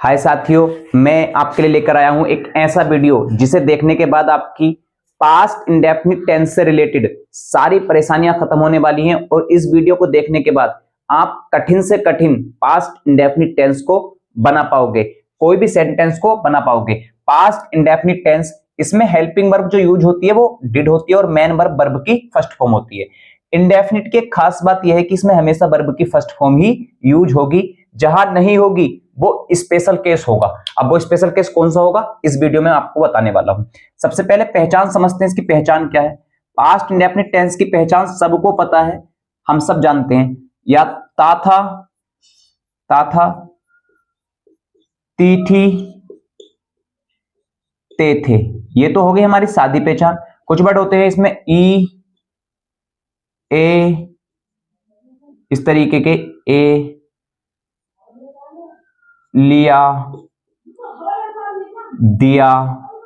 हाय साथियों, मैं आपके लिए लेकर आया हूं एक ऐसा वीडियो जिसे देखने के बाद आपकी पास्ट इंडेफिनिट टेंस से रिलेटेड सारी परेशानियां खत्म होने वाली हैं। और इस वीडियो को देखने के बाद आप कठिन से कठिन पास्ट इंडेफिनिट टेंस को बना पाओगे, कोई भी सेंटेंस को बना पाओगे। पास्ट इंडेफिनिट टेंस, इसमें हेल्पिंग वर्ब जो यूज होती है वो डिड होती है और मेन वर्ब वर्ब की फर्स्ट फॉर्म होती है। इंडेफिनिट की खास बात यह है कि इसमें हमेशा वर्ब की फर्स्ट फॉर्म ही यूज होगी, जहां नहीं होगी वो स्पेशल केस होगा। अब वो स्पेशल केस कौन सा होगा, इस वीडियो में आपको बताने वाला हूं। सबसे पहले पहचान समझते हैं, इसकी पहचान क्या है। पास्ट इंडेफिनिट टेंस की पहचान सबको पता है, हम सब जानते हैं। या ता था, ती थी, ते थे, ये तो हो गई हमारी सादी पहचान। कुछ वर्ड होते हैं इसमें ई, ए, इस तरीके के ए, लिया, दिया,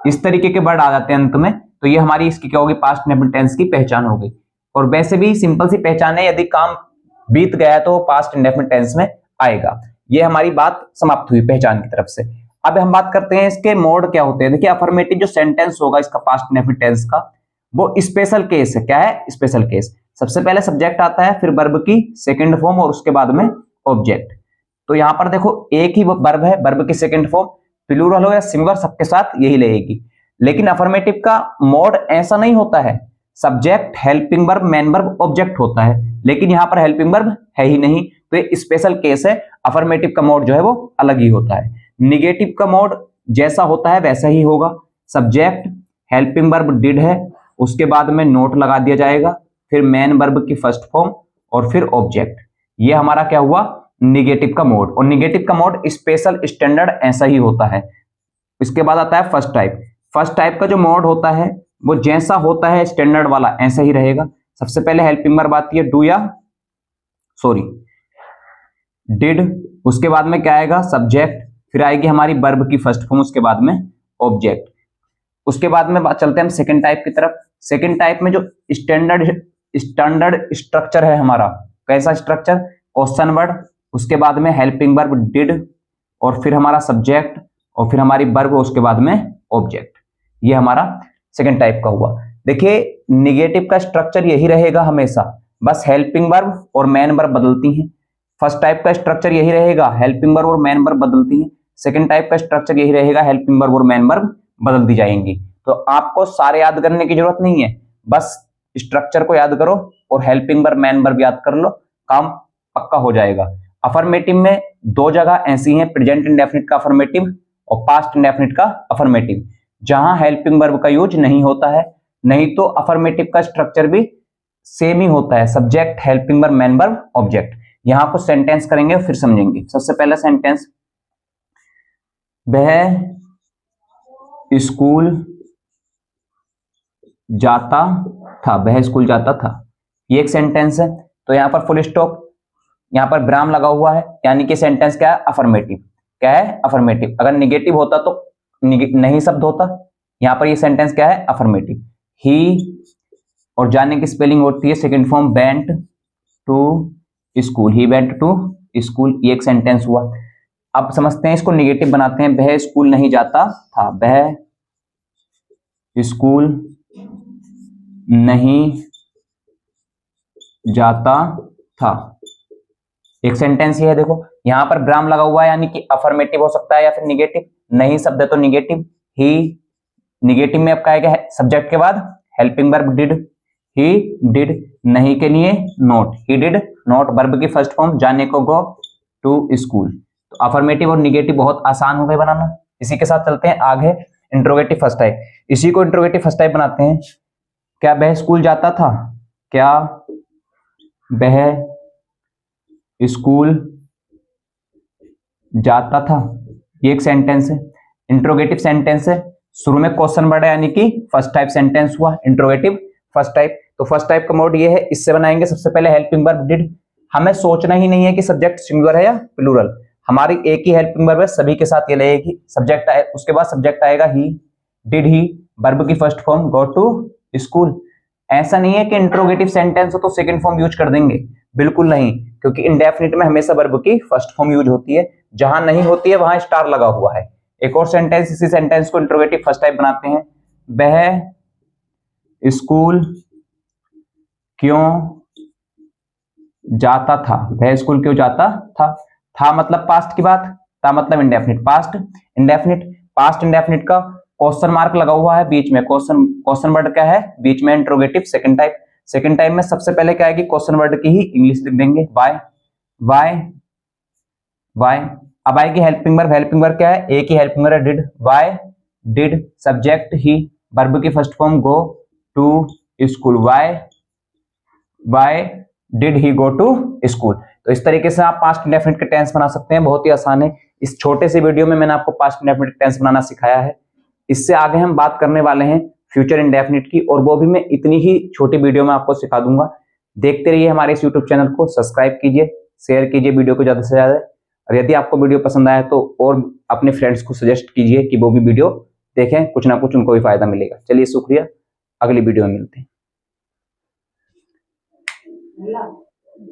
इस तरीके के वर्ड आ जाते हैं अंत में। तो ये हमारी इसकी क्या होगी, पास्ट इंडेफिनिट टेंस की पहचान हो गई। और वैसे भी सिंपल सी पहचान है, यदि काम बीत गया तो पास्ट इंडेफिनिट टेंस में आएगा। ये हमारी बात समाप्त हुई पहचान की तरफ से। अब हम बात करते हैं इसके मोड क्या होते हैं। देखिए, अफर्मेटिव जो सेंटेंस होगा इसका पास्ट इंडेफिनिट टेंस का, वो स्पेशल केस है। क्या है स्पेशल केस? सबसे पहले सब्जेक्ट आता है, फिर वर्ब की सेकंड फॉर्म और उसके बाद में ऑब्जेक्ट। तो यहां पर देखो एक ही वर्ब है, वर्ब की सेकंड फॉर्म, प्लूरल हो या सिंगुलर सबके साथ यही रहेगी। लेकिन अफर्मेटिव का मोड ऐसा नहीं होता है, subject, helping verb, main verb, object होता है। लेकिन यहां पर हेल्पिंग वर्ब है ही नहीं, तो ये स्पेशल केस है। अफर्मेटिव का मोड जो है वो अलग ही होता है। निगेटिव का मोड जैसा होता है वैसा ही होगा। सब्जेक्ट, हेल्पिंग वर्ब डिड है, उसके बाद में नोट लगा दिया जाएगा, फिर मेन वर्ब की फर्स्ट फॉर्म और फिर ऑब्जेक्ट। ये हमारा क्या हुआ, निगेटिव का मोड। और निगेटिव का मोड स्पेशल स्टैंडर्ड ऐसा ही होता है। इसके बाद आता है फर्स्ट टाइप। फर्स्ट टाइप का जो मोड होता है वो जैसा होता है स्टैंडर्ड वाला ऐसा ही रहेगा। सबसे पहले हेल्पिंग वर्ब आती है डू या डिड, उसके बाद में क्या आएगा, सब्जेक्ट, फिर आएगी हमारी वर्ब की फर्स्ट फॉर्म, उसके बाद में ऑब्जेक्ट। उसके बाद में चलते हैं हम सेकंड टाइप की तरफ। सेकंड टाइप में जो स्टैंडर्ड स्ट्रक्चर है हमारा, कैसा स्ट्रक्चर, क्वेश्चन वर्ड, उसके बाद में हेल्पिंग वर्ब डिड, और फिर हमारा सब्जेक्ट, और फिर हमारी वर्ब, उसके बाद में ऑब्जेक्ट। ये हमारा सेकंड टाइप का हुआ। देखिए, निगेटिव का स्ट्रक्चर यही रहेगा हमेशा, बस हेल्पिंग वर्ब और मेन वर्ब बदलती हैं। फर्स्ट टाइप का स्ट्रक्चर यही रहेगा, हेल्पिंग वर्ब और मेन वर्ब बदलती हैं। सेकंड टाइप का स्ट्रक्चर यही रहेगा, हेल्पिंग वर्ब और मेन वर्ब बदलती जाएंगी। तो आपको सारे याद करने की जरूरत नहीं है, बस स्ट्रक्चर को याद करो और हेल्पिंग वर्ब, मेन वर्ब याद कर लो, काम पक्का हो जाएगा। अफर्मेटिव में दो जगह ऐसी हैं, प्रेजेंट इंडेफिनिट का अफर्मेटिव और पास्ट इंडेफिनिट का अफर्मेटिव, जहां हेल्पिंग वर्ब का यूज नहीं होता है। नहीं तो अफर्मेटिव का स्ट्रक्चर भी सेम ही होता है, subject, helping verb, main verb, object. यहां को सेंटेंस करेंगे फिर समझेंगे। सबसे पहला सेंटेंस, वह स्कूल जाता था, वह स्कूल जाता था, ये एक सेंटेंस है। तो यहां पर फुल स्टॉप, यहां पर विराम लगा हुआ है, यानी कि सेंटेंस क्या है, अफर्मेटिव। क्या है, अफर्मेटिव। अगर निगेटिव होता तो नहीं शब्द होता। यहां पर ये सेंटेंस क्या है, अफर्मेटिव। ही और जाने की स्पेलिंग होती है second form went to school, he went to school, ये एक सेंटेंस हुआ। अब समझते हैं इसको निगेटिव बनाते हैं। वह स्कूल नहीं जाता था, वह स्कूल नहीं जाता था, एक सेंटेंस ये है। देखो यहां पर विराम लगा हुआ है, यानी कि अफर्मेटिव हो सकता है या फिर निगेटिव। नहीं शब्द है तो निगेटिव। ही, निगेटिव में अब क्या आएगा, सब्जेक्ट के बाद helping verb did, he did. नहीं के लिए not, he did not, verb की फर्स्ट फॉर्म, जाने को गो, टू स्कूल। तो अफर्मेटिव और निगेटिव बहुत आसान हो गए बनाना। इसी के साथ चलते हैं आगे, इंट्रोगेटिव फर्स्ट टाइप। इसी को इंट्रोगेटिव फर्स्ट टाइप बनाते हैं। क्या वह स्कूल जाता था, क्या वह स्कूल जाता था, ये एक सेंटेंस है, इंट्रोगेटिव सेंटेंस है। शुरू में क्वेश्चन वर्ड है, यानी कि फर्स्ट टाइप सेंटेंस हुआ, इंट्रोगेटिव फर्स्ट टाइप। तो फर्स्ट टाइप का मोड ये है, इससे बनाएंगे। सबसे पहले हेल्पिंग वर्ब डिड, हमें सोचना ही नहीं है कि सब्जेक्ट सिंगुलर है या प्लूरल, हमारी एक ही हेल्पिंग वर्ब है, सभी के साथ ये रहेगी। सब्जेक्ट आए, उसके बाद सब्जेक्ट आएगा ही, डिड ही, वर्ब की first form go to school. ऐसा नहीं है कि इंट्रोगेटिव सेंटेंस हो तो सेकंड फॉर्म यूज कर देंगे, बिल्कुल नहीं, क्योंकि इंडेफिनिट में हमेशा वर्ब की फर्स्ट फॉर्म यूज होती है, जहां नहीं होती है वहां स्टार लगा हुआ है। एक और सेंटेंस, इसी सेंटेंस को इंट्रोगेटिव फर्स्ट टाइप बनाते हैं। वह स्कूल क्यों जाता था, वह स्कूल क्यों जाता था मतलब पास्ट की बात, था मतलब इंडेफिनिट। पास्ट इंडेफिनिट का क्वेश्चन मार्क लगा हुआ है बीच में, क्वेश्चन वर्ड क्या है बीच में, इंट्रोगेटिव सेकंड टाइप में सबसे पहले क्या आएगी, क्वेश्चन वर्ड की ही इंग्लिश लिख देंगे, वाई। अब आएगी हेल्पिंग वर्ब क्या है, एक ही हेल्पिंग वर्ब है did, why did subject he, verb की first form go to school, why did he go to school. तो इस तरीके से आप पास्ट इंडेफिनिट के टेंस बना सकते हैं, बहुत ही आसान है। इस छोटे से वीडियो में मैंने आपको पास्ट इंडेफिनिट टेंस बनाना सिखाया है। इससे आगे हम बात करने वाले हैं फ्यूचर इंडेफिनिट की, और वो भी मैं इतनी ही छोटी वीडियो में आपको सिखा दूंगा। देखते रहिए हमारे इस यूट्यूब चैनल को, सब्सक्राइब कीजिए, शेयर कीजिए वीडियो को ज्यादा से ज्यादा, और यदि आपको वीडियो पसंद आया तो और अपने फ्रेंड्स को सजेस्ट कीजिए कि वो भी वीडियो देखें, कुछ ना कुछ उनको भी फायदा मिलेगा। चलिए शुक्रिया, अगली वीडियो में मिलते हैं।